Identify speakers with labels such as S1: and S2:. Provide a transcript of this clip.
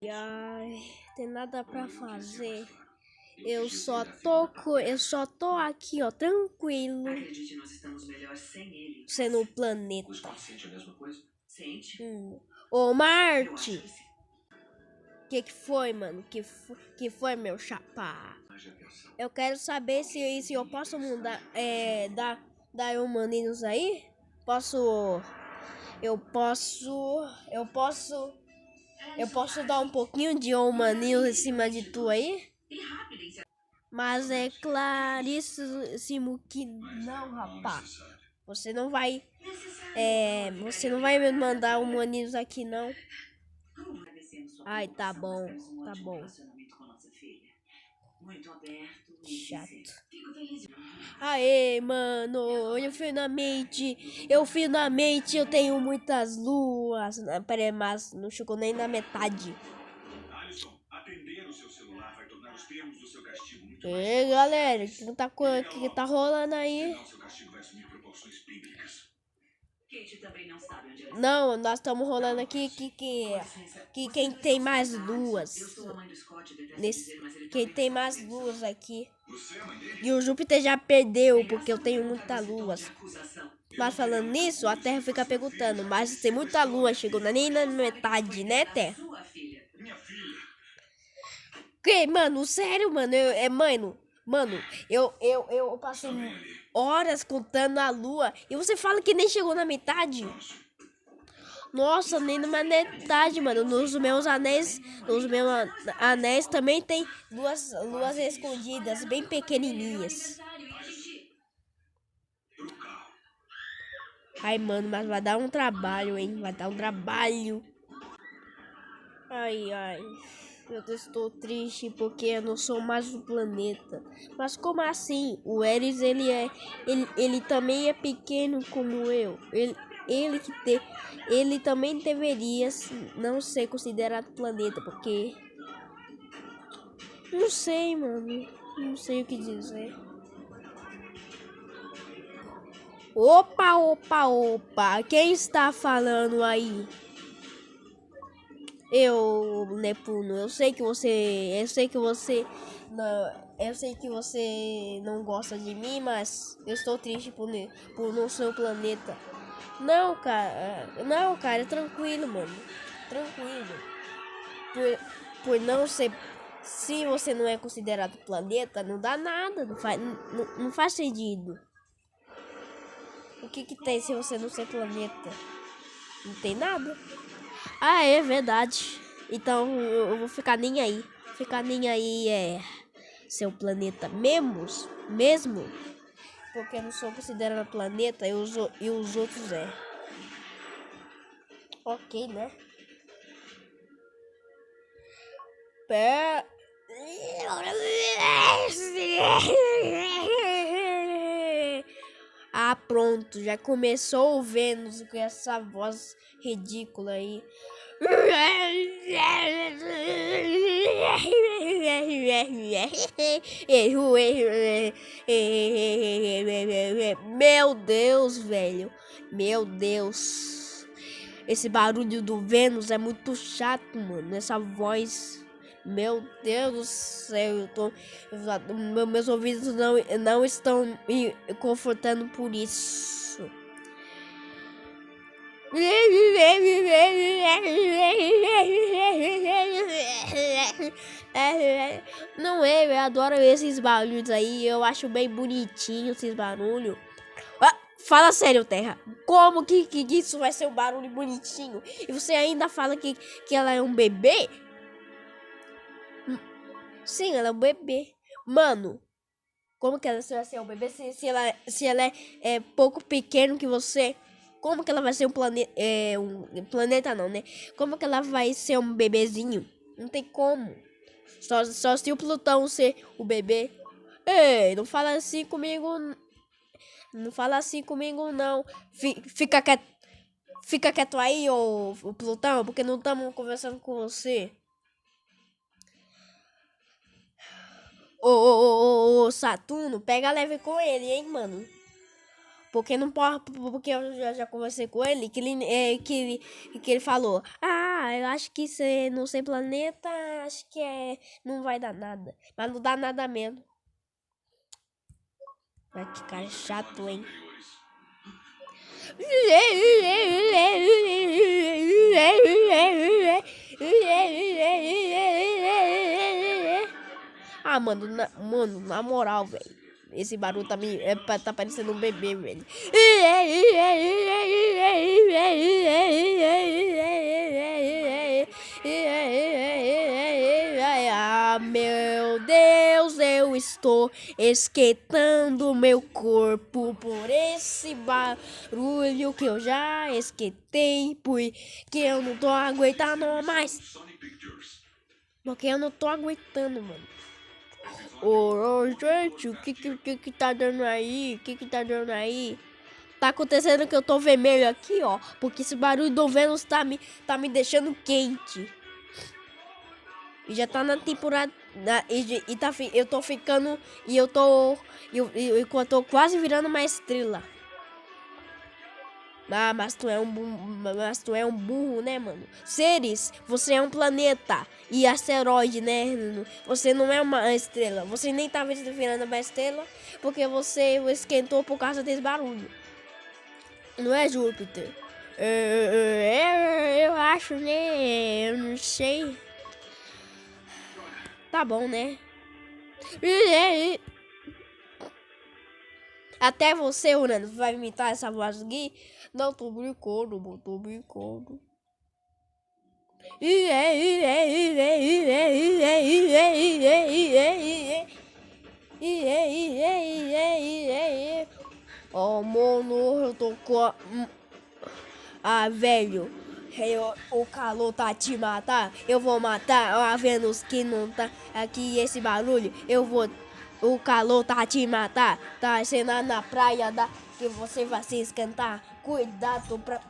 S1: Ai, tem nada pra fazer. Eu só tô aqui, ó, tranquilo,
S2: Acredite, nós estamos melhor sem ele.
S1: sendo o planeta.
S2: O Scott sente a mesma coisa? Sente?
S1: Ô,
S2: Eu acho
S1: Marte,
S2: que sim.
S1: que foi, mano? Que foi, meu chapa?
S2: Haja atenção.
S1: Eu quero saber se eu posso mudar, dar humaninhos aí? Posso, eu posso, eu posso, eu posso dar um pouquinho de humaninhos em cima de tu aí?
S2: E rápido, hein?
S1: Mas é claríssimo que não, rapaz. Você não vai, você não vai me mandar humaninhos aqui, não.
S2: Agradecemos sua
S1: Ai, tá
S2: preocupação. Nós
S1: bom,
S2: temos um
S1: tá
S2: ótimo
S1: bom.
S2: relacionamento com a nossa filha. Muito aberto e sincero.
S1: Chato.
S2: Fico feliz.
S1: Aê, mano, eu tenho muitas luas. Peraí, mas não chegou nem na metade.
S2: Alisson, atender o seu celular vai tornar os termos do seu castigo muito mais
S1: Ei, galera, que tá rolando aí?
S2: Senão seu castigo vai assumir proporções bíblicas. Kate também não sabe onde ela
S1: Não, nós estamos rolando aqui que quem tem mais luas.
S2: Eu sou a mãe do Scott, detesto
S1: Nesse,
S2: dizer, mas ele
S1: quem
S2: também
S1: tem
S2: não
S1: mais
S2: sabe
S1: luas aqui.
S2: Você é a mãe dele?
S1: E o Júpiter já perdeu,
S2: É
S1: porque eu tenho
S2: perguntar
S1: muitas
S2: desse tom de
S1: luas.
S2: acusação.
S1: Mas falando nisso, a Terra fica perguntando, mas tem muita lua, chegou nem na metade, né, Terra?
S2: Sua filha. Minha filha.
S1: Que, mano, sério, mano, mano, eu passo horas contando a lua e você fala que nem chegou na metade? Nossa, nem na metade, mano. Nos meus anéis também tem luas escondidas, bem pequenininhas. Ai, mano, mas vai dar um trabalho, hein? Vai dar um trabalho. Ai, ai. Eu estou triste porque eu não sou mais do planeta. Mas como assim? O Eris, ele também é pequeno como eu. Ele que te, ele também deveria não ser considerado planeta, porque não sei, mano. Não sei o que dizer. Opa, opa, opa. Quem está falando aí? Nepuno, eu sei que você não gosta de mim, mas eu estou triste por não ser o planeta. Não, cara, tranquilo, mano, tranquilo. Por não ser, se você não é considerado planeta, não dá nada, não faz sentido. O que tem se você não ser planeta? Não tem nada. Ah, é verdade. Então eu vou ficar nem aí. Ficar nem aí é seu planeta mesmo. Porque eu não sou considerado planeta e os outros é. Ok, né? Ah, pronto. Já começou o Vênus com essa voz ridícula aí. Meu Deus, velho. Meu Deus. Esse barulho do Vênus é muito chato, mano. Essa voz. Meu Deus do céu. Meus ouvidos não estão me confortando por isso. Não é, eu adoro esses barulhos aí. Eu acho bem bonitinho esses barulhos. Ah, fala sério, Terra. Como que isso vai ser um barulho bonitinho? E você ainda fala que ela é um bebê? Sim, ela é um bebê. Mano, como que ela vai ser um bebê se ela é pouco pequeno que você? Como que ela vai ser um planeta? Um planeta não, né? Como que ela vai ser um bebezinho? Não tem como. Só se o Plutão ser o bebê. Ei, não fala assim comigo. Não fala assim comigo, não. Fica quieto aí, ô Plutão, porque não estamos conversando com você. Ô Saturno, pega leve com ele, hein, mano. Porque não pode, porque eu já conversei com ele, que ele falou, eu acho que você não sei planeta, acho que não vai dar nada. Mas não dá nada mesmo. Ai, que cara chato, hein? Mano, na moral, velho. Esse barulho tá parecendo um bebê, velho. Ah, meu Deus, eu estou esquentando meu corpo por esse barulho que eu já esquentei, porque eu não tô aguentando mais.
S2: Sonic Pictures.
S1: Porque eu não tô aguentando, mano. Ô, gente, o que tá dando aí? O que tá dando aí? Tá acontecendo que eu tô vermelho aqui, ó. Porque esse barulho do Vênus tá me deixando quente. E já tá na temporada. Eu tô ficando. E eu tô. Eu tô quase virando uma estrela. Ah, mas tu é um burro, né, mano? Ceres, você é um planeta e asteroide, né? Você não é uma estrela. Você nem tá virando uma estrela porque você esquentou por causa desse barulho. Não é Júpiter? Eu acho, né? Eu não sei. Tá bom, né? Até você, Urano, vai imitar essa voz aqui? Não, tô brincando, mano, tô brincando. Oh, mano, eu tô com... Ah, velho, o calor tá te matar. Eu vou matar a Vênus que não tá aqui. Esse barulho, eu vou... O calor tá te matar. Tá sendo na praia que você vai se esquentar. Cuidado pra...